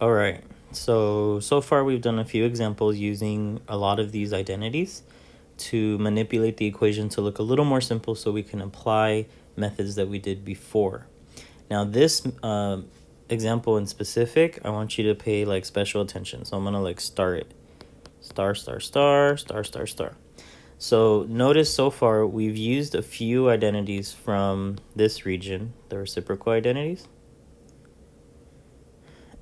All right, so far we've done a few examples using a lot of these identities to manipulate the equation to look a little more simple so we can apply methods that we did before. Now this example in specific, I want you to pay like special attention. So I'm gonna like star it. Star, star, star, star, star, star. So notice so far we've used a few identities from this region, the reciprocal identities.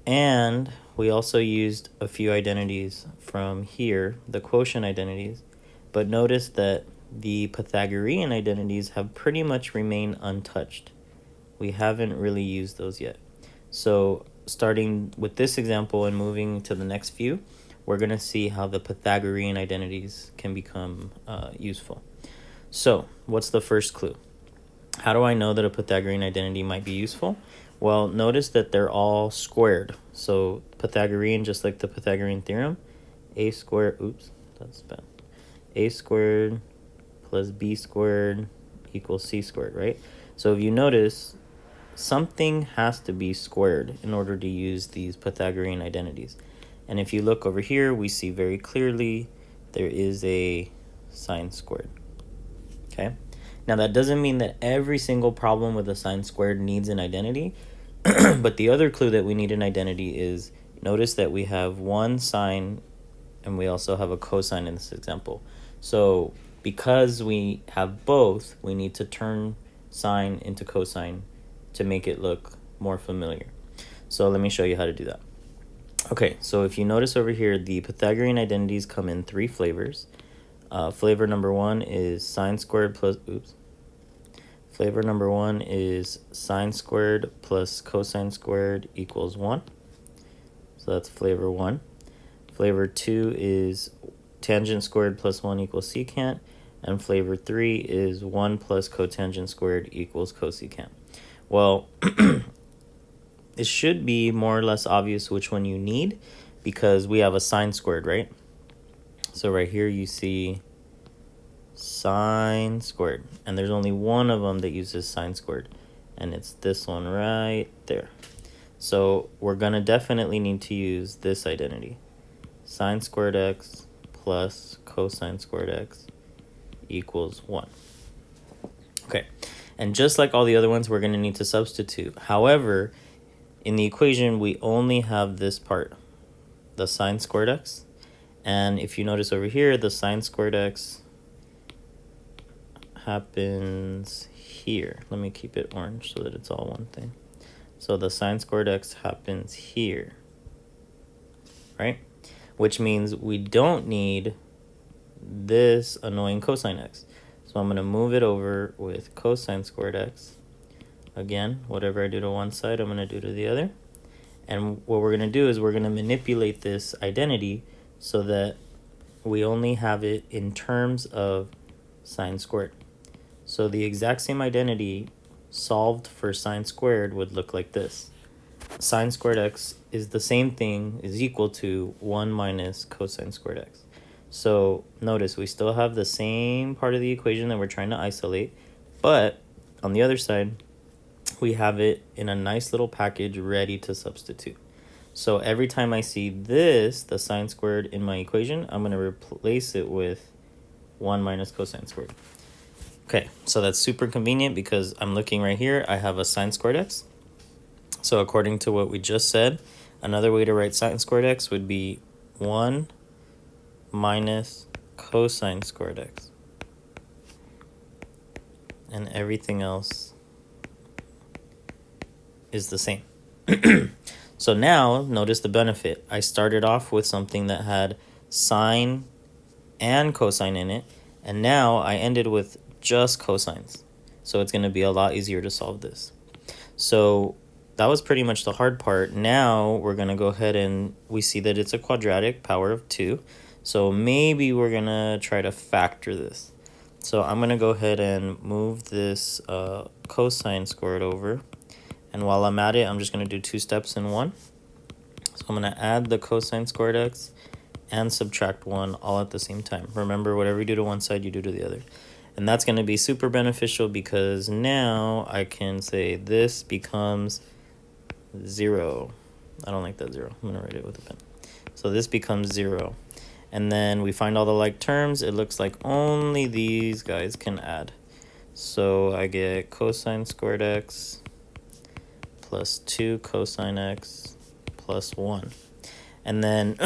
And we also used a few identities from here, the quotient identities. But notice that the Pythagorean identities have pretty much remained untouched. We haven't really used those yet. So starting with this example and moving to the next few, we're going to see how the Pythagorean identities can become useful. So what's the first clue? How do I know that a Pythagorean identity might be useful? Well, notice that they're all squared. So Pythagorean, just like the Pythagorean theorem, a squared, oops, that's bad. A squared plus b squared equals c squared, right? So if you notice, something has to be squared in order to use these Pythagorean identities. And if you look over here, we see very clearly there is a sine squared, okay? Now that doesn't mean that every single problem with a sine squared needs an identity, but the other clue that we need an identity is, notice that we have one sine and we also have a cosine in this example. So because we have both, we need to turn sine into cosine to make it look more familiar. So let me show you how to do that. Okay, so if you notice over here, the Pythagorean identities come in three flavors. Flavor number one is sine squared plus, Flavor number one is sine squared plus cosine squared equals 1. So that's flavor one. Flavor two is tangent squared plus 1 equals secant. And flavor three is 1 plus cotangent squared equals cosecant. Well, it should be more or less obvious which one you need because we have a sine squared, right? So right here you see sine squared, and there's only one of them that uses sine squared, and it's this one right there. So we're gonna definitely need to use this identity, sine squared x plus cosine squared x equals 1. Okay, and just like all the other ones, we're gonna need to substitute. However, in the equation, we only have this part, the sine squared x. And if you notice over here, the sine squared x happens here. Let me keep it orange so that it's all one thing. So the sine squared x happens here, right? Which means we don't need this annoying cosine x. So I'm going to move it over with cosine squared x. Again, whatever I do to one side, I'm going to do to the other. And what we're going to do is we're going to manipulate this identity so that we only have it in terms of sine squared. So the exact same identity solved for sine squared would look like this. Sine squared x is the same thing, is equal to 1 minus cosine squared x. So notice we still have the same part of the equation that we're trying to isolate, but on the other side, we have it in a nice little package ready to substitute. So every time I see this, the sine squared in my equation, I'm going to replace it with 1 minus cosine squared. Okay, so that's super convenient because I'm looking right here, I have a sine squared x. So according to what we just said, another way to write sine squared x would be 1 minus cosine squared x. And everything else is the same. So now, notice the benefit. I started off with something that had sine and cosine in it, and now I ended with just cosines. So it's going to be a lot easier to solve this. So that was pretty much the hard part. Now we're going to go ahead and we see that it's a quadratic, power of 2. So maybe we're going to try to factor this. So I'm going to go ahead and move this cosine squared over. And while I'm at it, I'm just going to do 2 steps in one. So I'm going to add the cosine squared x and subtract 1 all at the same time. Remember, whatever you do to one side, you do to the other. And that's going to be super beneficial because now I can say this becomes 0. I don't like that 0. I'm going to write it with a pen. So this becomes 0. And then we find all the like terms. It looks like only these guys can add. So I get cosine squared x plus 2 cosine x plus 1. And then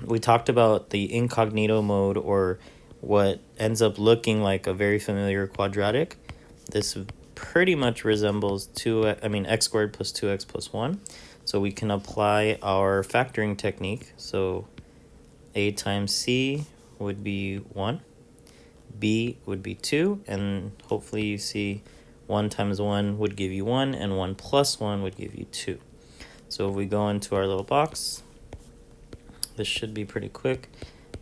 we talked about the incognito mode, or what ends up looking like a very familiar quadratic. This pretty much resembles x squared plus 2x plus 1. So we can apply our factoring technique. So a times c would be 1, b would be 2, and hopefully you see 1 times 1 would give you 1, and 1 plus 1 would give you 2. So if we go into our little box, this should be pretty quick.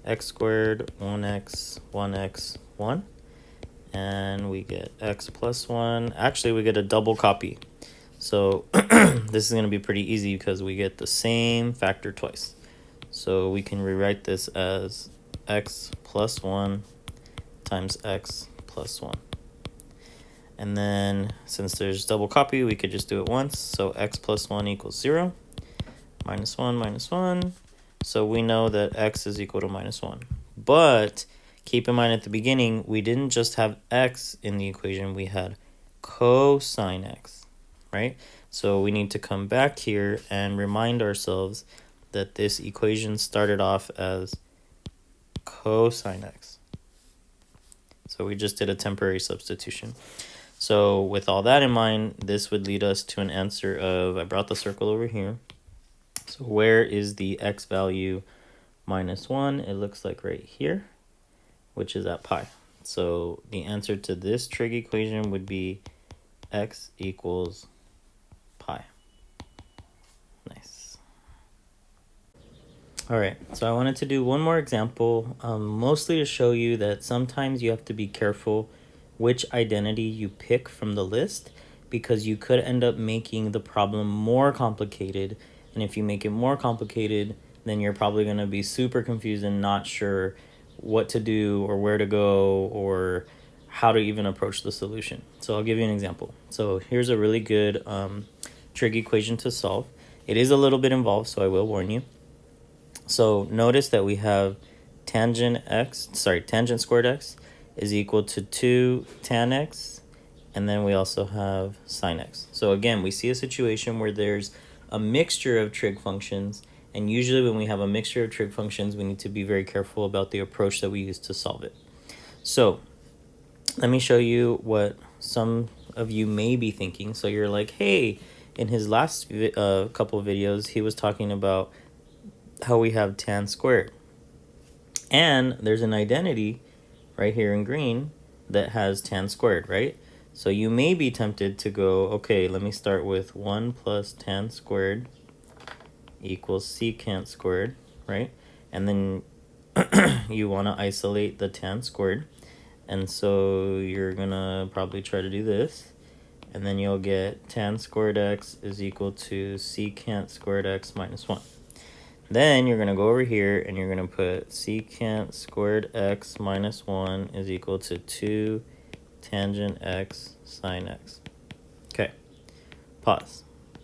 X squared, 1x, 1x, 1. And we get x plus 1. Actually, we get a double copy. So this is going to be pretty easy because we get the same factor twice. So we can rewrite this as x plus 1 times x plus 1. And then since there's double copy, we could just do it once. So x plus 1 equals 0. Minus 1, minus 1. So we know that x is equal to minus 1. But keep in mind at the beginning, we didn't just have x in the equation, we had cosine x, right? So we need to come back here and remind ourselves that this equation started off as cosine x. So we just did a temporary substitution. So with all that in mind, this would lead us to an answer of, I brought the circle over here. So where is the x value minus 1? It looks like right here, which is at pi. So the answer to this trig equation would be x equals pi. Nice. All right, so I wanted to do one more example, mostly to show you that sometimes you have to be careful which identity you pick from the list, because you could end up making the problem more complicated. And if you make it more complicated, then you're probably going to be super confused and not sure what to do or where to go or how to even approach the solution. So I'll give you an example. So here's a really good trig equation to solve. It is a little bit involved, so I will warn you. So notice that we have tangent squared x is equal to 2 tan x, and then we also have sine x. So again, we see a situation where there's a mixture of trig functions, and usually when we have a mixture of trig functions, we need to be very careful about the approach that we use to solve it. So let me show you what some of you may be thinking. So you're like, hey, in his last couple of videos, he was talking about how we have tan squared. And there's an identity right here in green that has tan squared, right? So you may be tempted to go, okay, let me start with 1 plus tan squared equals secant squared, right? And then you want to isolate the tan squared. And so you're going to probably try to do this. And then you'll get tan squared x is equal to secant squared x minus 1. Then you're going to go over here and you're going to put secant squared x minus 1 is equal to 2 tangent x sine x. Okay, pause.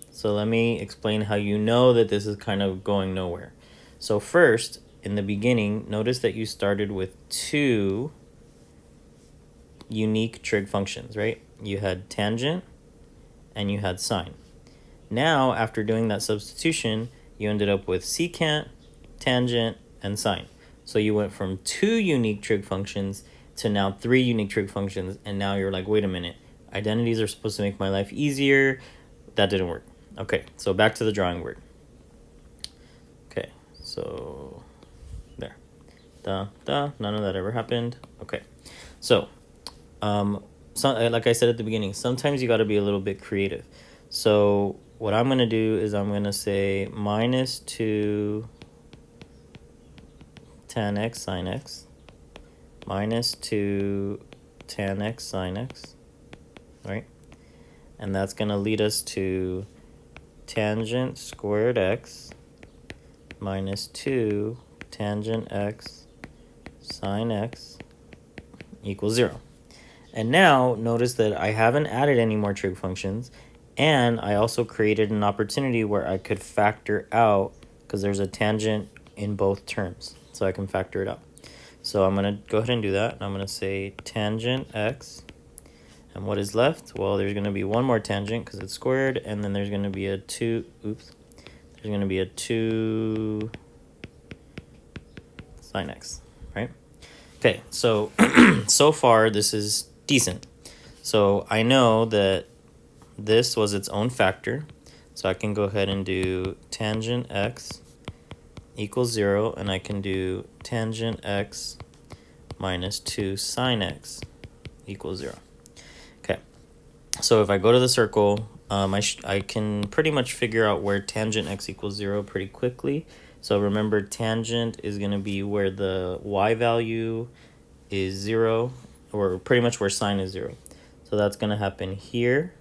So let me explain how you know that this is kind of going nowhere. So first, in the beginning, notice that you started with 2 unique trig functions, right? You had tangent and you had sine. Now, after doing that substitution, you ended up with secant, tangent, and sine. So you went from 2 unique trig functions to now 3 unique trig functions, and now you're like, wait a minute, identities are supposed to make my life easier. That didn't work. Okay, so back to the drawing board. Okay, so there. None of that ever happened. Okay, so like I said at the beginning, sometimes you got to be a little bit creative. So what I'm going to do is I'm going to say minus 2 tan x sine x minus 2 tan x sine x, right? And that's going to lead us to tangent squared x minus 2 tangent x sine x equals 0. And now notice that I haven't added any more trig functions, And I also created an opportunity where I could factor out, because there's a tangent in both terms, so I can factor it out. So I'm going to go ahead and do that. I'm going to say tangent x. And what is left? Well, there's going to be one more tangent because it's squared, and then there's going to be a 2, there's going to be a 2 sine x, right? Okay, so so far this is decent. So I know that this was its own factor, so I can go ahead and do tangent x equals 0, and I can do tangent x minus 2 sine x equals 0. Okay, so if I go to the circle, I can pretty much figure out where tangent x equals 0 pretty quickly. So remember, tangent is going to be where the y value is 0, or pretty much where sine is 0. So that's going to happen here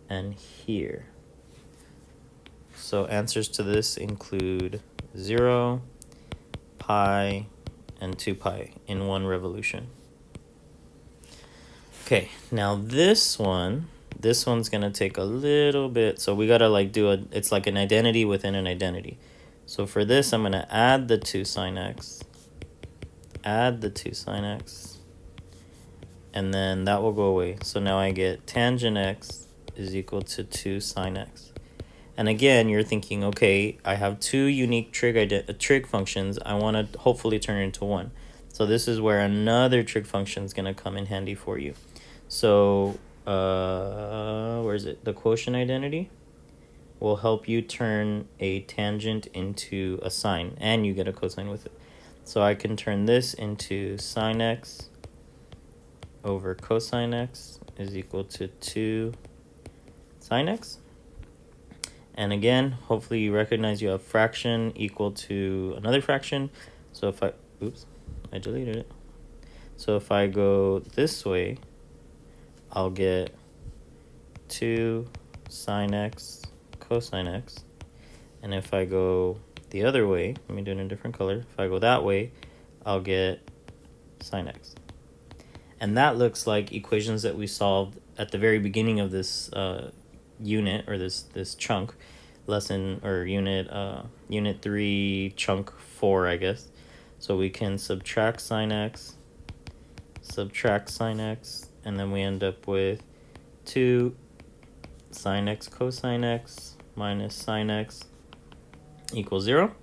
and here. So answers to this include 0, pi, and 2 pi in one revolution. Okay, now this one's going to take a little bit. So we got to it's like an identity within an identity. So for this, I'm going to add the 2 sine x, and then that will go away. So now I get tangent x is equal to 2 sine x. And again, you're thinking, okay, I have two unique trig functions. I want to hopefully turn it into one. So this is where another trig function is going to come in handy for you. So where is it? The quotient identity will help you turn a tangent into a sine, and you get a cosine with it. So I can turn this into sine x over cosine x is equal to 2 sine x. And again, hopefully you recognize you have fraction equal to another fraction. So if I deleted it. So if I go this way, I'll get 2 sine x cosine x. And if I go the other way, let me do it in a different color. If I go that way, I'll get sine x. And that looks like equations that we solved at the very beginning of this unit, or this chunk lesson, or unit 3 chunk 4, I guess. So we can subtract sine x, and then we end up with 2 sine x cosine x minus sine x equals 0.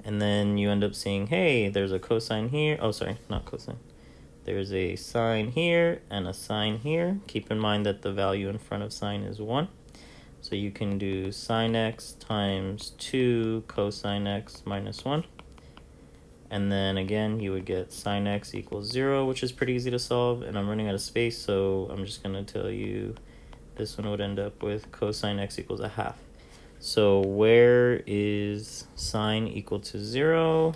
And then you end up seeing, hey, there's a cosine here. Oh, sorry, not cosine. There's a sine here and a sine here. Keep in mind that the value in front of sine is 1. So you can do sine x times 2 cosine x minus 1. And then again, you would get sine x equals 0, which is pretty easy to solve. And I'm running out of space, so I'm just going to tell you this one would end up with cosine x equals a half. So where is sine equal to 0?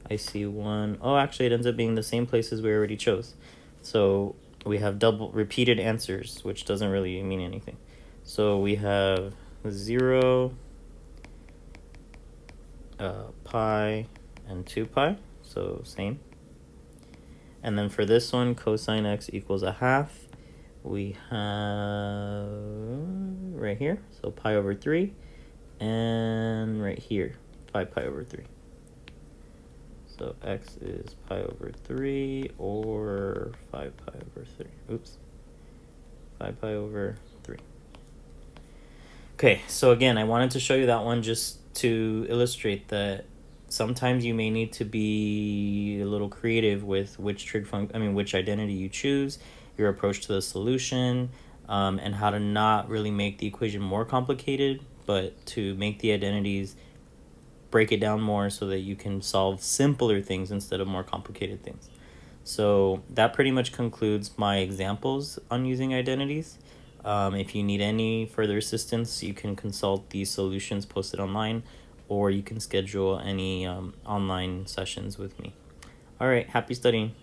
I see 1. Oh, actually, it ends up being the same places we already chose. So we have double repeated answers, which doesn't really mean anything. So we have 0, pi, and 2 pi, so same. And then for this one, cosine x equals a half. We have right here, so pi over 3, and right here, 5 pi over 3. So x is pi over 3 or 5 pi over 3. Oops. 5 pi over 3. Okay, so again, I wanted to show you that one just to illustrate that sometimes you may need to be a little creative with which which identity you choose, your approach to the solution, and how to not really make the equation more complicated, but to make the identities break it down more so that you can solve simpler things instead of more complicated things. So that pretty much concludes my examples on using identities. If you need any further assistance, you can consult the solutions posted online, or you can schedule any online sessions with me. All right, happy studying.